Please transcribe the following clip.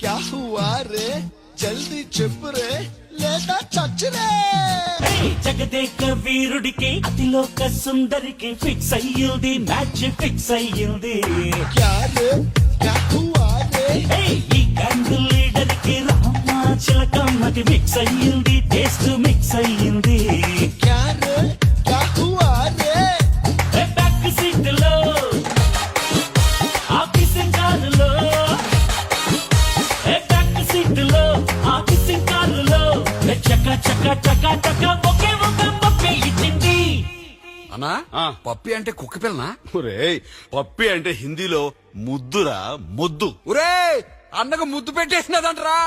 క్యా హువా రే జల్దీ చెప్పురే లేదా చచ్చురే. జగదేక వీరుడికి అతిలోక సుందరికి ఫిక్స్ అయ్యింది, మ్యాచ్ ఫిక్స్ అయ్యింది. క్యా రే క్యా హువా రే ఈ గ్యాంగ్ లీడర్ కి రామ చిలకమ్మకి మిక్స్ అయ్యింది, టేస్ట్ మిక్స్ అయ్యింది. క్యా రే క్యా హువా రే బ్యాక్ సీట్ లో ఆఫీసింగ్ కారులో, బ్యాక్ సీట్ లో ఆఫీసింగ్ కారులో చక చక చక చక ఒకే ఒక పప్పి ఇచ్చింది. అన్నా పప్పి అంటే కుక్క పిల్లనా? ఒరేయ్ పప్పి అంటే హిందీలో ముద్దురా మొద్దు. ఒరే అన్నకు ముద్దు పెట్టేసినదంటరా.